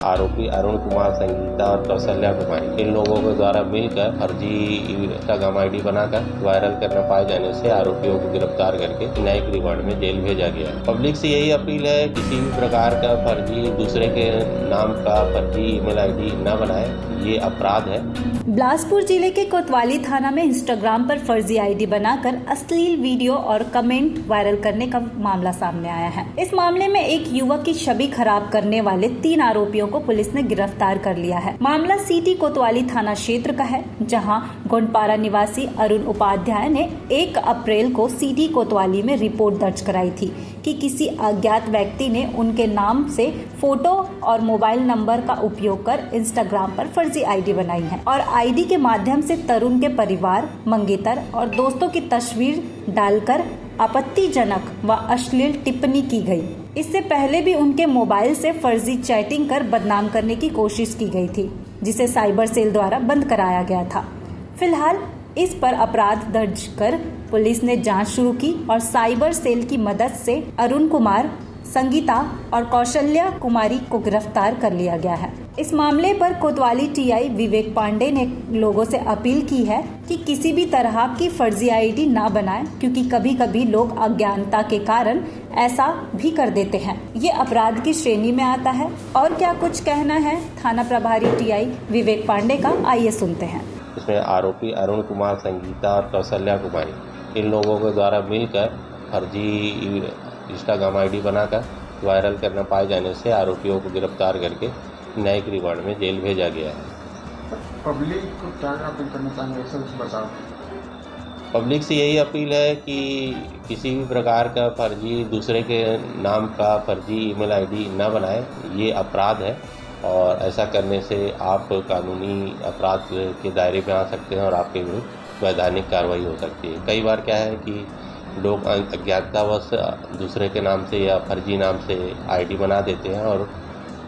आरोपी अरुण कुमार, संगीता और कौशल्या कुमारी, इन लोगों के द्वारा मिलकर फर्जी इंस्टाग्राम आईडी बनाकर वायरल करने पाए जाने से आरोपियों को गिरफ्तार करके न्यायिक रिमांड में जेल भेजा गया है। पब्लिक से यही अपील है, किसी भी प्रकार का फर्जी दूसरे के नाम का फर्जी ईमेल आईडी न बनाए, ये अपराध है। बिलासपुर जिले के कोतवाली थाना में इंस्टाग्राम पर फर्जी आईडी बनाकर अश्लील वीडियो और कमेंट वायरल करने का मामला सामने आया है। इस मामले में एक युवक की छवि खराब करने वाले 3 आरोपियों को पुलिस ने गिरफ्तार कर लिया है। मामला सिटी कोतवाली थाना क्षेत्र का है, जहां गोंडपारा निवासी अरुण उपाध्याय ने 1 अप्रैल को सिटी कोतवाली में रिपोर्ट दर्ज कराई थी कि किसी अज्ञात व्यक्ति ने उनके नाम से फोटो और मोबाइल नंबर का उपयोग कर इंस्टाग्राम पर फर्जी आईडी बनाई है और आईडी के माध्यम से तरुण के परिवार, मंगेतर और दोस्तों की तस्वीर डालकर आपत्तिजनक व अश्लील टिप्पणी की गई। इससे पहले भी उनके मोबाइल से फर्जी चैटिंग कर बदनाम करने की कोशिश की गई थी, जिसे साइबर सेल द्वारा बंद कराया गया था। फिलहाल इस पर अपराध दर्ज कर पुलिस ने जांच शुरू की और साइबर सेल की मदद से अरुण कुमार, संगीता और कौशल्या कुमारी को गिरफ्तार कर लिया गया है। इस मामले पर कोतवाली टीआई विवेक पांडे ने लोगों से अपील की है कि किसी भी तरह की फर्जी आईडी ना बनाएं, क्योंकि कभी कभी लोग अज्ञानता के कारण ऐसा भी कर देते हैं। ये अपराध की श्रेणी में आता है। और क्या कुछ कहना है थाना प्रभारी टीआई विवेक पांडे का, आइए सुनते हैं। इसमें आरोपी अरुण कुमार, संगीता और कौशल्या कुमारी, इन लोगों के द्वारा मिलकर फर्जी इंस्टाग्राम आईडी बनाकर वायरल करने पाए जाने से आरोपियों को गिरफ्तार करके न्यायिक रिमांड में जेल भेजा गया है। पब्लिक को क्या अपील करना चाहेंगे, सब बताओ। पब्लिक से यही अपील है कि किसी भी प्रकार का फर्जी दूसरे के नाम का फर्जी ईमेल आईडी न बनाए, ये अपराध है और ऐसा करने से आप कानूनी अपराध के दायरे में आ सकते हैं और आपके विरुद्ध वैधानिक कार्रवाई हो सकती है। कई बार क्या है कि लोग अज्ञाततावश दूसरे के नाम से या फर्जी नाम से आईडी बना देते हैं और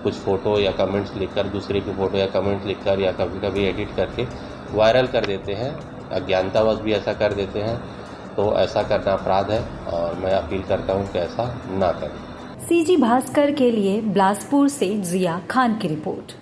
कुछ फ़ोटो या कमेंट्स लिखकर, दूसरे की फ़ोटो या कमेंट्स लिखकर या कभी कभी एडिट करके वायरल कर देते हैं। अज्ञानतावश भी ऐसा कर देते हैं, तो ऐसा करना अपराध है और मैं अपील करता हूं कि ऐसा ना करें। सीजी भास्कर के लिए बिलासपुर से जिया खान की रिपोर्ट।